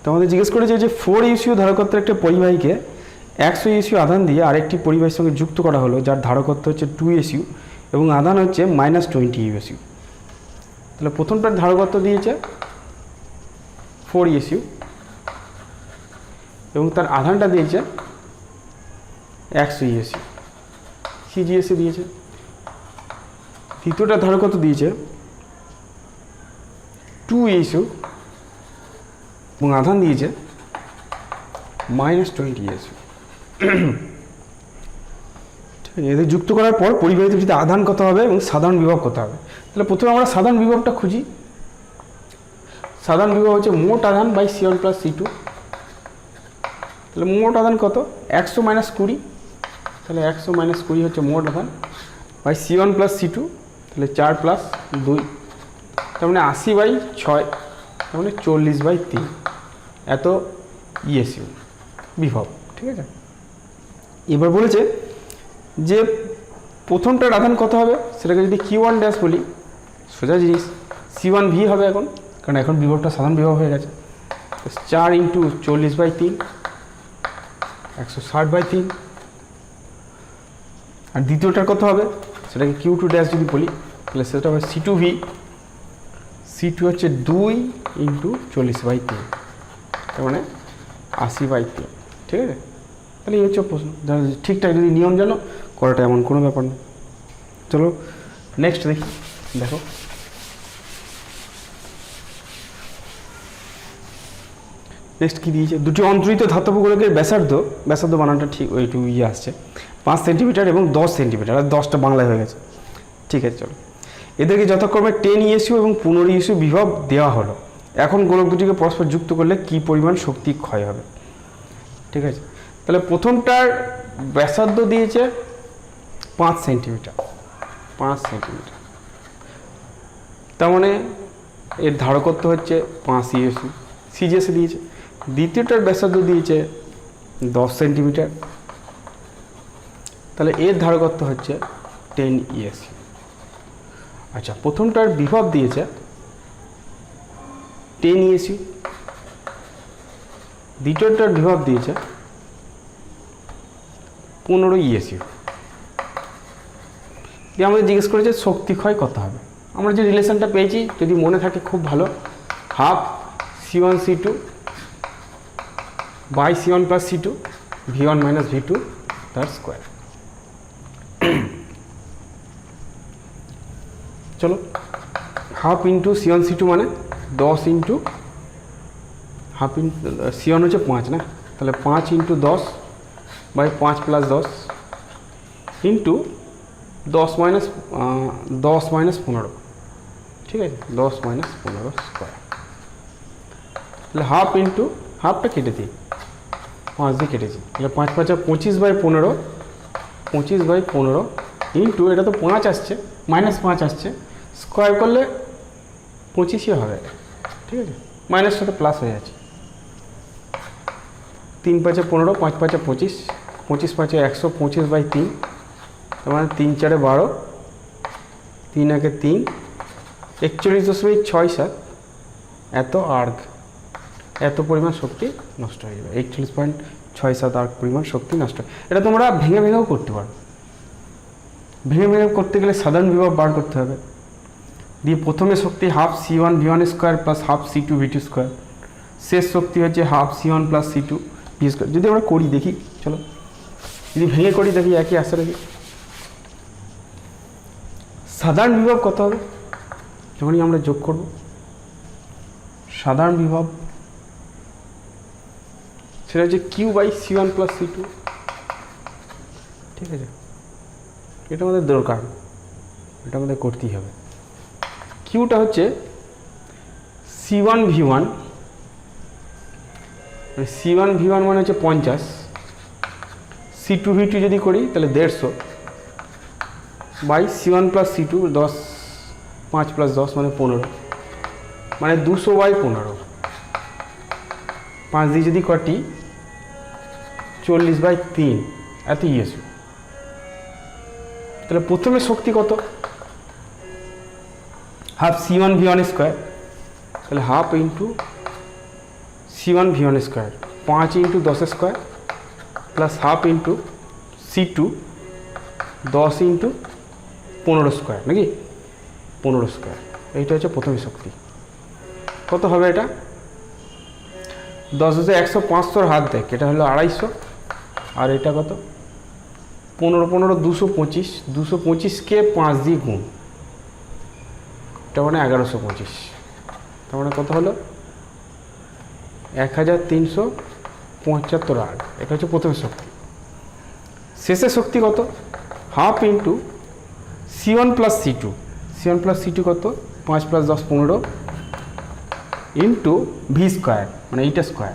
তো আমাদের জিজ্ঞেস করেছে যে 4 ইউসিউ ধারকত্বের একটা পরিবাহীকে 100 ইএসইউ আধান দিয়ে আরেকটি পরিবাহীর সঙ্গে যুক্ত করা হলো, যার ধারকত্ব হচ্ছে 2 ইএসইউ এবং আধান হচ্ছে -20 ইএসইউ। তাহলে প্রথমটার ধারকত্ব দিয়েছে 4 ইএসইউ এবং তার আধানটা দিয়েছে 100 ইএসইউ, সিজিএসএ দিয়েছে। দ্বিতীয়টা ধারকত্ব দিয়েছে 2 ইএসইউ এবং আধান দিয়েছে -20 ইএসইউ। এদের যুক্ত করার পর পরিবাহিত যদি আধান কত হবে এবং সাধারণ বিভব কত হবে। তাহলে প্রথমে আমরা সাধারণ বিভবটা খুঁজি। সাধারণ বিভব হচ্ছে মোট আধান বাই C1 + C2। তাহলে মোট আধান কত? 100 - 20। তাহলে 100 - 20 হচ্ছে মোট আধান বাই C1 + C2। তাহলে 4 + 2, তার মানে 80/6, তার মানে 40/3 এত ইএসইউ বিভব। ঠিক আছে, এবার বলেছে যে প্রথমটার আধান কত হবে, সেটাকে যদি Q1 ড্যাশ বলি, সোজা জিনিস, C1V হবে এখন, কারণ এখন বিভবটা সাধারণ বিভব হয়ে গেছে। 4 × 40/3, 160/3। আর দ্বিতীয়টার কত হবে, সেটাকে Q2 ড্যাশ যদি বলি, তাহলে সেটা হবে C2V। C2 হচ্ছে 2 × 40/3, তার মানে 80/3। ঠিক আছে, তাহলে এই হচ্ছে প্রশ্ন। ঠিকঠাক যদি নিয়ম জানো করাটা এমন কোনো ব্যাপার না। চলো নেক্সট দেখি। দেখো নেক্সট কী দিয়েছে, দুটি অন্তরিত ধাতব গোলকের ব্যাসার্ধ বানানটা ঠিক ওইটু আসছে 5 সেন্টিমিটার এবং 10 সেন্টিমিটার, আর 10টা বাংলায় হয়ে গেছে। ঠিক আছে, চলো এদেরকে যথাক্রমে 10 ইএসইউ এবং 15 ইএসইউ বিভব দেওয়া হলো। এখন গোলক দুটিকে পরস্পর যুক্ত করলে কী পরিমাণ শক্তি ক্ষয় হবে। ঠিক আছে, তাহলে প্রথমটার ব্যাসার্ধ দিয়েছে 5 সেন্টিমিটার, 5 সেন্টিমিটার, তার মানে এর ধারকত্ব হচ্ছে 5 ইএসইউ, সিজিএসএ দিয়েছে। দ্বিতীয়টার ব্যাসার্ধ দিয়েছে 10 সেন্টিমিটার, তাহলে এর ধারকত্ব হচ্ছে 10 ইএসইউ। আচ্ছা, প্রথমটার বিভব দিয়েছে 10 ইএসইউ, দ্বিতীয়টার বিভব দিয়েছে 15 ইএসইউ। দিয়ে আমাদের জিজ্ঞেস করেছে শক্তি ক্ষয় কত হবে। আমরা যে রিলেশনটা পেয়েছি যদি মনে থাকে খুব ভালো, half C1 C2 by C1 + C2 V1 - V2 তার স্কোয়ার। চলো, হাফ ইন্টু C1 C2 মানে 10 ইন্টু হাফ ইন্টু C1 হচ্ছে 5 না, তাহলে 5 × 10 বাই 5 + 10 ইন্টু 10 - 15। ঠিক আছে, 10 - 15 স্কোয়ার। তাহলে হাফ ইন্টু হাফটা কেটে দিই, 5 দিয়ে কেটেছি, তাহলে 5 × 5 = 25/15, 25/15 ইন্টু এটা তো 5 আসছে, -5 আসছে, স্কোয়ার করলে 25ই হবে। ঠিক আছে, মাইনাসটা তো প্লাস হয়ে যাচ্ছে। 3 × 5 = 15, 5 × 5 = 25, 25 × 5 = 100, 25/3, তার মানে 3 × 4 = 12, 3 × 1 = 3, 41.67 এত আর্গ, এত পরিমাণ শক্তি নষ্ট হয়ে যাবে। 41.67 আর্গ পরিমাণ শক্তি নষ্ট। এটা তোমরা ভেঙে ভেঙেও করতে পারো। ভেঙে ভেঙে করতে গেলে সাধারণ বিভব বার করতে হবে। দিয়ে প্রথমে শক্তি half C1 V1 square plus half C2 V2 square, শেষ শক্তি হচ্ছে half C1 + C2 V square. যদি আমরা করি দেখি, চলো যদি ভেঙে করি দেখি একই আসে নাকি। সাধারণ বিভব কত হবে যখনই আমরা যোগ করব, সাধারণ বিভব সেটা হচ্ছে Q/C1 + C2। ঠিক আছে, এটা আমাদের দরকার, এটা আমাদের করতেই হবে। কিউটা হচ্ছে C1 V1, C1 V1 মানে হচ্ছে 50, C2 V2 যদি করি তাহলে 150 বাই C1 + C2 10, 5 + 10 মানে 15, মানে 200/15, 5 দিয়ে যদি কাটি 40/3 এত ইএসইউ। তাহলে প্রথমে শক্তি কত, হাফ C1 V1 স্কোয়ার, তাহলে half into C1 V1 square, 5 × 10 square plus half into C2 10 into 15 square, নাকি 15 স্কোয়ার। এইটা হচ্ছে প্রথমে শক্তি। কত হবে এটা? 10 × 100 500 হাত দেখ, এটা হলো 250। আর এটা কত? 15 15 225, 225কে 5 দিয়ে গুণ, এটা মানে 1125। তার মানে কত হলো? 1375 আট। এটা হচ্ছে প্রথমে শক্তি। শেষের শক্তি কত? Half into C1 plus C2। C1 plus C2 কত? 5 + 10 15 ইন্টু V স্কোয়ার, মানে এইটা স্কোয়ার,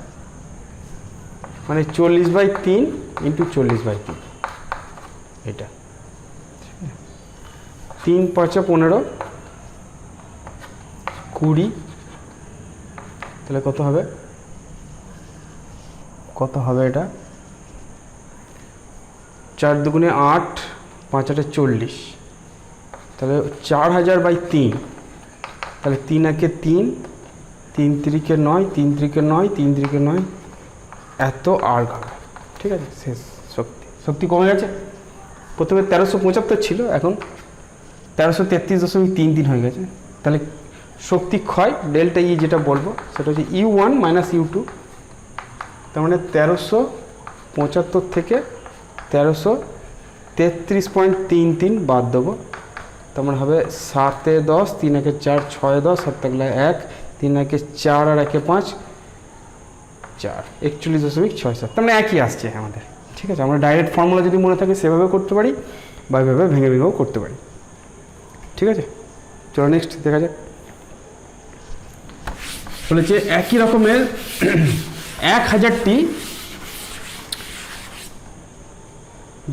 মানে 40/3 ইন্টু 40/3। এটা 3 × 5 = 15, 20। তাহলে কত হবে? কত হবে এটা? 4 × 2 = 8, 5 × 8 = 40। তাহলে 4000/3, তাহলে 3 × 1 = 3, 3 × 3 = 9, 3 × 3 = 9, 3 × 3 = 9, এত আর হবে। ঠিক আছে, শেষ শক্তি। শক্তি কমে গেছে। প্রথমে 1375 ছিল, এখন 1333.33 হয়ে গেছে। তাহলে শক্তি ক্ষয় ডেল্টা ই যেটা বলবো সেটা হচ্ছে U1 - U2। তার মানে 1375 থেকে 1333.33 বাদ দেবো। তার মানে হবে 7 × 10, 3 × 4 6 × 10, 7 × 1, 3 × 4 আর 1 × 5 4, 41.67। তার মানে একই আসছে আমাদের। ঠিক আছে, আমরা ডাইরেক্ট ফর্মুলা যদি মনে থাকে সেভাবে করতে পারি, বা এভাবে ভেঙে ভেঙেও করতে পারি। ঠিক আছে, চলো নেক্সট দেখা যাক। বলেছে একই রকমের 1000টি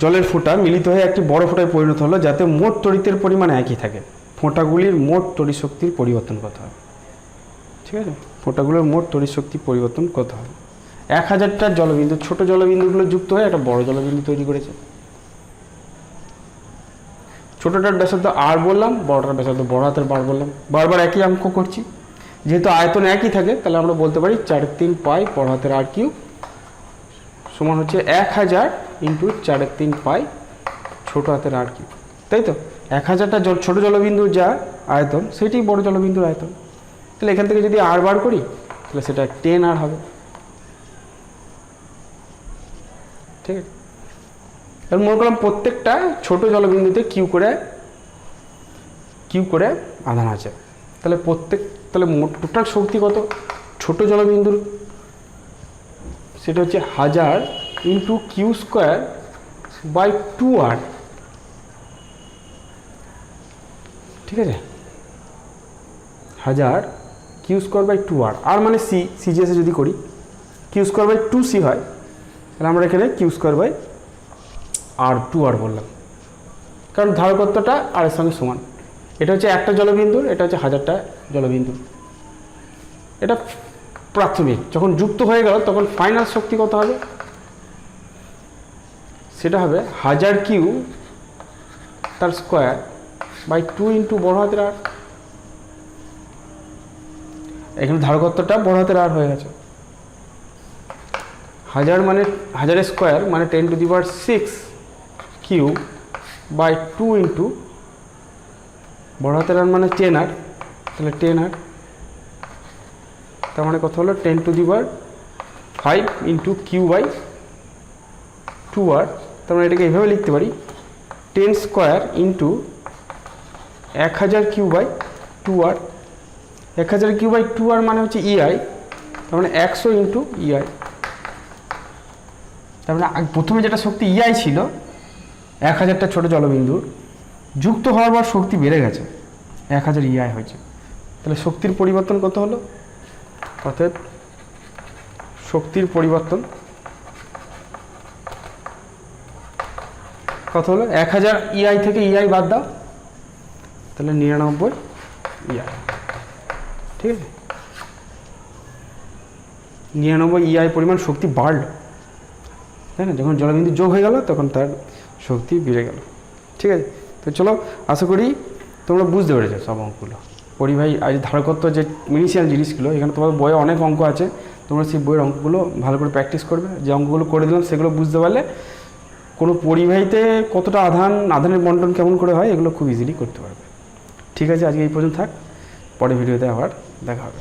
জলের ফোঁটা মিলিত হয়ে একটি বড় ফোঁটায় পরিণত হলো, যাতে মোট তড়িতের পরিমাণ একই থাকে। ফোঁটাগুলির মোট তড়িৎ শক্তির পরিবর্তন কত হবে? ঠিক আছে, ফোঁটাগুলোর মোট তড়িৎ শক্তির পরিবর্তন কত হবে? 1000টা জলবিন্দু, ছোট জলবিন্দুগুলো যুক্ত হয়ে একটা বড় জলবিন্দু তৈরি করেছে। ছোটটার ব্যাসার্ধ আর বললাম, বড়টার ব্যাসার্ধ বড় হাতের বার বললাম। বারবার একই অঙ্ক করছি, যেহেতু আয়তন একই থাকে তাহলে আমরা বলতে পারি 4/3 পাই বড় হাতের আর কিউব সমান হচ্ছে 1000 ইন্টু 4/3 পাই ছোট হাতের আর কিউব। তাই তো 1000টা ছোট জলবিন্দুর যা আয়তন সেটি বড় জলবিন্দুর আয়তন। তাহলে এখান থেকে যদি আর বার করি তাহলে সেটা 10R হবে। ঠিক আছে, এবার মনে করলাম প্রত্যেকটা ছোট জলবিন্দুতে কিউ করে আধান আছে। তাহলে তাহলে টোটাল শক্তি কত ছোট জলবিন্দুর? সেটা হচ্ছে 1000 ইন্টু Q²/2R। ঠিক আছে, 1000 Q²/2R, আর মানে সিজিএসে যদি করি Q²/2C হয়, তাহলে আমরা এখানে Q²/2R বললাম, কারণ ধারকত্বটা আর এর সঙ্গে সমান। এটা হচ্ছে একটা জলবিন্দুর, এটা হচ্ছে 1000টা জলবিন্দু। এটা প্রাথমিক, যখন যুক্ত হয়ে গেল তখন ফাইনাল শক্তি কত হবে? সেটা হবে 1000 কিউ তার স্কোয়ার/2 ইন্টু বড় হাতের আর। এখানে ধারকত্বটা বড় হাতের আর হয়ে গেছে। 1000 মানে 1000 স্কোয়ার মানে 10⁶ কিউ/2 ইন্টু বড় হাতের আর মানে 10R, তাহলে 10R। তার মানে কত হলো 10⁵ ইন্টু Q/2R। তার মানে এটাকে এইভাবে লিখতে পারি 10² ইন্টু 1000 Q/2R। 1000 Q/2R মানে হচ্ছে EI, তার মানে 100 ইন্টু EI। তার মানে প্রথমে যেটা শক্তি EI ছিল 1000টা ছোট জলবিন্দুর, যুক্ত হওয়ার পর শক্তি বেড়ে গেছে 1000 EI হয়েছে। তাহলে শক্তির পরিবর্তন কত হলো? অর্থাৎ শক্তির পরিবর্তন কত হলো? 1000 EI থেকে EI বাদ দাও, তাহলে 99 EI। ঠিক আছে, 99 EI পরিমাণ শক্তি বাড়ল, তাই না? যখন জলবিন্দু যোগ হয়ে গেল তখন তার শক্তি বেড়ে গেল। ঠিক আছে, তো চলো আশা করি তোমরা বুঝতে পেরেছো সব অঙ্কগুলো। পরিবাহী আজ ধারকত্ব যে ইনিশিয়াল জিনিসগুলো, এখানে তোমাদের বইয়ে অনেক অঙ্ক আছে, তোমরা সেই বইয়ের অঙ্কগুলো ভালো করে প্র্যাকটিস করবে। যে অঙ্কগুলো করে দিলাম সেগুলো বুঝতে পারলে কোনো পরিবাহীতে কতটা আধানের বন্টন কেমন করে হয় এগুলো খুব ইজিলি করতে পারবে। ঠিক আছে, আজকে এই পর্যন্ত থাক, পরের ভিডিওতে আবার দেখা হবে।